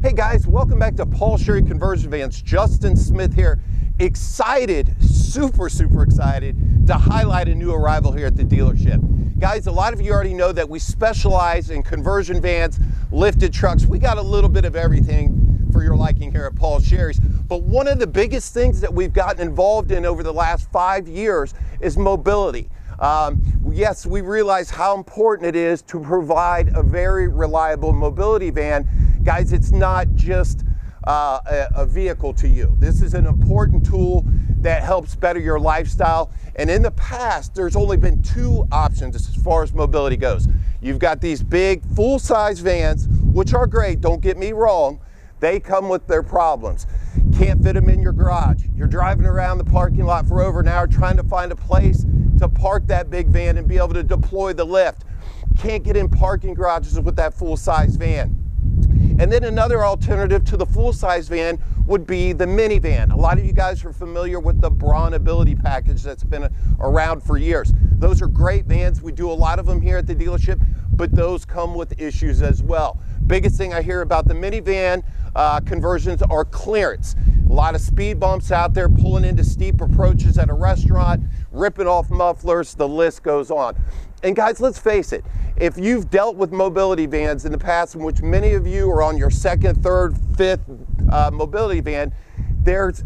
Hey guys, welcome back to Paul Sherry Conversion Vans. Justin Smith here. Excited, super excited to highlight a new arrival here at the dealership. Guys, a lot of you already know that we specialize in conversion vans, lifted trucks. We got a little bit of everything for your liking here at Paul Sherry's. But one of the biggest things that we've gotten involved in over the last 5 years is mobility. Yes, we realize how important it is to provide a very reliable mobility van. Guys, it's not just a vehicle to you. This is an important tool that helps better your lifestyle. And in the past, there's only been two options as far as mobility goes. You've got these big full-size vans, which are great, don't get me wrong. They come with their problems. Can't fit them in your garage. You're driving around the parking lot for over an hour trying to find a place to park that big van and be able to deploy the lift. Can't get in parking garages with that full-size van. And then another alternative to the full-size van would be the minivan. A lot of you guys are familiar with the Braun Ability package that's been around for years. Those are great vans. We do a lot of them here at the dealership, but those come with issues as well. Biggest thing I hear about the minivan conversions are clearance. A lot of speed bumps out there, pulling into steep approaches at a restaurant, ripping off mufflers, the list goes on. And guys, let's face it, if you've dealt with mobility vans in the past, in which many of you are on your second, third, fifth mobility van, there's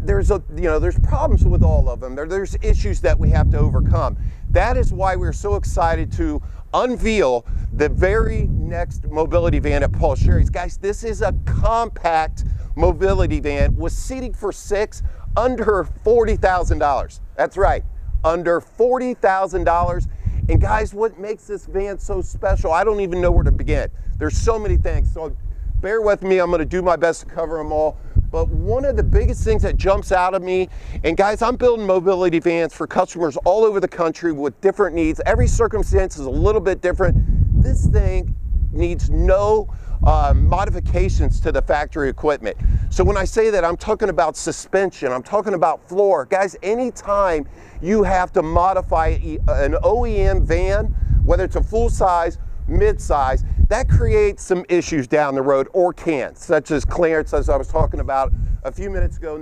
problems with all of them. There's issues that we have to overcome. That is why we're so excited to unveil the very next mobility van at Paul Sherry's. Guys, this is a compact mobility van with seating for 6 under $40,000. That's right, under $40,000. And guys, what makes this van so special? I don't even know where to begin. There's so many things, so bear with me. I'm gonna do my best to cover them all. But one of the biggest things that jumps out of me, and guys, I'm building mobility vans for customers all over the country with different needs. Every circumstance is a little bit different. This thing needs no modifications to the factory equipment. So when I say that, I'm talking about suspension, I'm talking about floor. Guys, anytime you have to modify an OEM van, whether it's a full size, mid-size, that creates some issues down the road, or can, such as clearance, as I was talking about a few minutes ago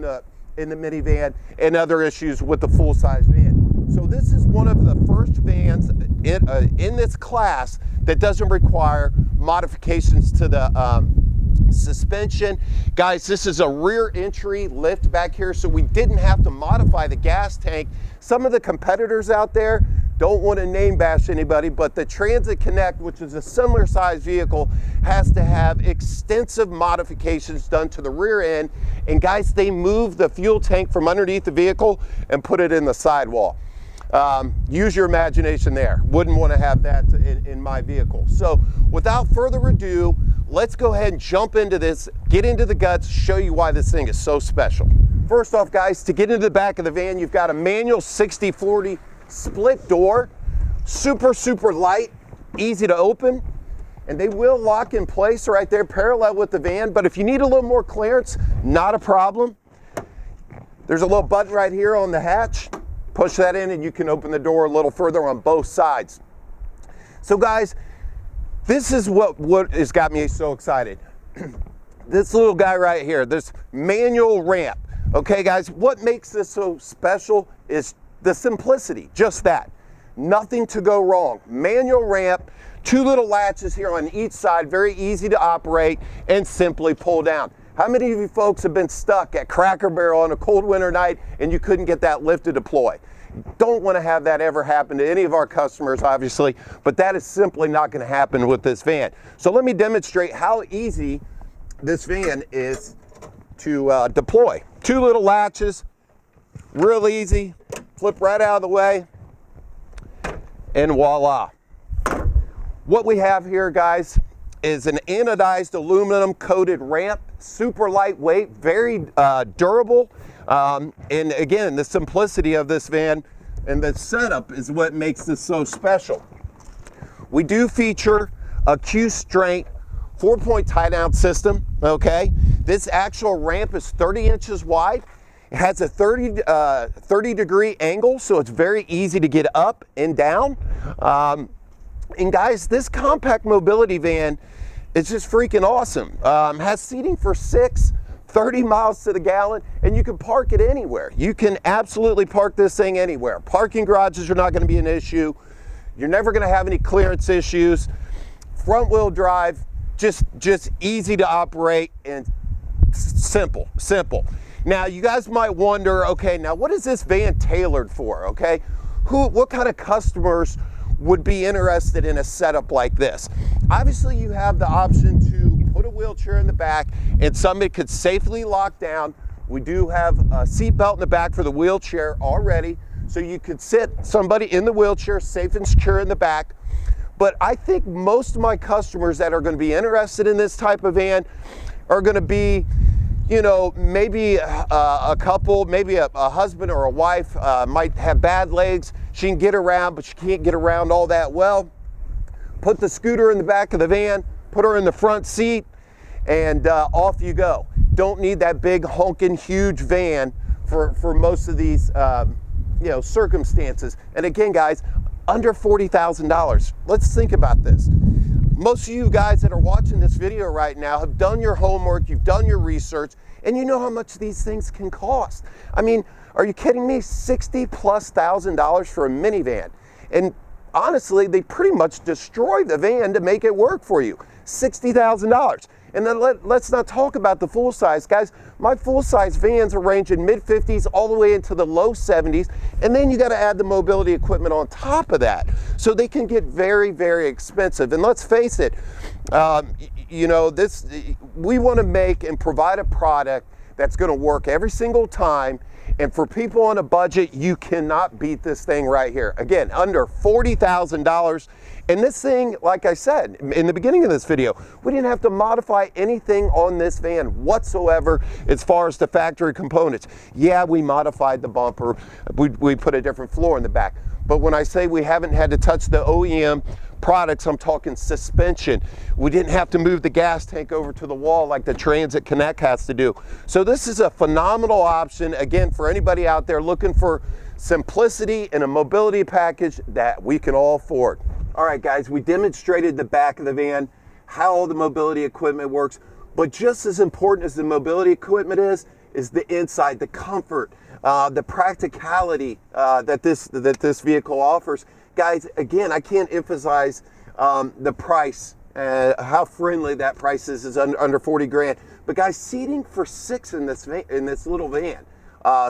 in the minivan, and other issues with the full-size van. So this is one of the first vans in this class that doesn't require modifications to the suspension. Guys, this is a rear entry lift back here, so we didn't have to modify the gas tank. Some of the competitors out there, don't want to name bash anybody, but the Transit Connect, which is a similar size vehicle, has to have extensive modifications done to the rear end. And guys, they move the fuel tank from underneath the vehicle and put it in the sidewall. Use your imagination there. Wouldn't want to have that in my vehicle. So without further ado, let's go ahead and jump into this, get into the guts, show you why this thing is so special. First off, guys, to get into the back of the van, you've got a manual 60/40 split door, super light, easy to open, and they will lock in place right there parallel with the van. But if you need a little more clearance, not a problem. There's a little button right here on the hatch. Push that in and you can open the door a little further on both sides. So guys, this is what has got me so excited. This little guy right here, this manual ramp. Okay guys, what makes this so special is the simplicity, just that. Nothing to go wrong. Manual ramp, 2 little latches here on each side, very easy to operate and simply pull down. How many of you folks have been stuck at Cracker Barrel on a cold winter night and you couldn't get that lift to deploy? Don't want to have that ever happen to any of our customers, obviously, but that is simply not going to happen with this van. So let me demonstrate how easy this van is to deploy. 2 little latches, real easy, flip right out of the way, and voila. What we have here, guys, is an anodized aluminum coated ramp, super lightweight, very durable. And again, the simplicity of this van and the setup is what makes this so special. We do feature a Q-Strength 4-point tie-down system, okay? This actual ramp is 30 inches wide. It has a 30-degree angle, so it's very easy to get up and down. And guys, this compact mobility van It's just freaking awesome. Has seating for 6, 30 miles to the gallon, and you can park it anywhere. You can absolutely park this thing anywhere. Parking garages are not going to be an issue. You're never going to have any clearance issues. Front wheel drive, just easy to operate and simple. Now you guys might wonder, okay, now what is this van tailored for? Okay, what kind of customers would be interested in a setup like this? Obviously you have the option to put a wheelchair in the back and somebody could safely lock down. We do have a seat belt in the back for the wheelchair already, so you could sit somebody in the wheelchair safe and secure in the back. But I think most of my customers that are going to be interested in this type of van are going to be, you know, maybe a couple, maybe a husband or a wife might have bad legs. She can get around, but she can't get around all that well. Put the scooter in the back of the van, put her in the front seat, and off you go. Don't need that big honking huge van for most of these you know, circumstances. And again, guys, under $40,000. Let's think about this. Most of you guys that are watching this video right now have done your homework, you've done your research, and you know how much these things can cost. I mean, are you kidding me? $60,000+ for a minivan. And honestly, they pretty much destroy the van to make it work for you. $60,000. And then let's not talk about the full size, guys. My full size vans are ranging mid-50s all the way into the low 70s. And then you got to add the mobility equipment on top of that. So they can get very, very expensive. And let's face it, you know, we want to make and provide a product that's going to work every single time. And for people on a budget, you cannot beat this thing right here. Again, under $40,000. And this thing, like I said in the beginning of this video, we didn't have to modify anything on this van whatsoever as far as the factory components. Yeah, we modified the bumper. We put a different floor in the back. But when I say we haven't had to touch the OEM products, I'm talking suspension. We didn't have to move the gas tank over to the wall like the Transit Connect has to do. So this is a phenomenal option, again, for anybody out there looking for simplicity and a mobility package that we can all afford. All right, guys, we demonstrated the back of the van, how all the mobility equipment works, but just as important as the mobility equipment is the inside, the comfort, the practicality that this vehicle offers. Guys, again, I can't emphasize the price, how friendly that price is under 40 grand. But guys, seating for 6 in this little van.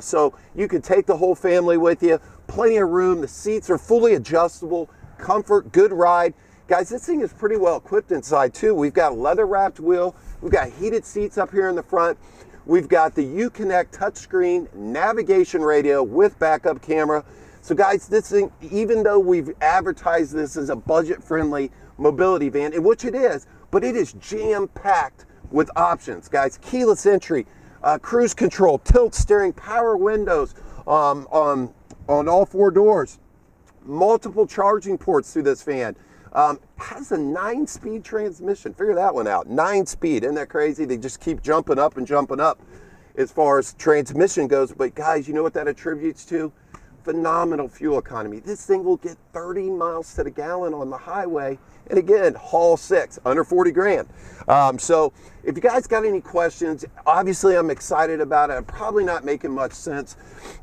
So you can take the whole family with you, plenty of room. The seats are fully adjustable, comfort, good ride. Guys, this thing is pretty well equipped inside too. We've got a leather wrapped wheel. We've got heated seats up here in the front. We've got the Uconnect touchscreen navigation radio with backup camera. So guys, this thing, even though we've advertised this as a budget-friendly mobility van, and which it is, but it is jam-packed with options, guys. Keyless entry, cruise control, tilt steering, power windows on all 4 doors, multiple charging ports through this van. Has a 9-speed transmission. Figure that one out. 9-speed. Isn't that crazy? They just keep jumping up and jumping up as far as transmission goes. But guys, you know what that attributes to? Phenomenal fuel economy. This thing will get 30 miles to the gallon on the highway. And again, haul 6, under 40 grand. So if you guys got any questions, obviously I'm excited about it. I'm probably not making much sense,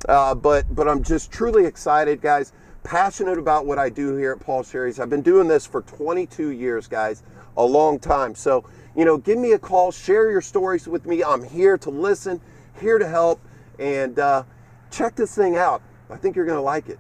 but I'm just truly excited, guys. Passionate about what I do here at Paul Sherry's. I've been doing this for 22 years, guys, a long time. So, you know, give me a call, share your stories with me. I'm here to listen, here to help, and check this thing out. I think you're going to like it.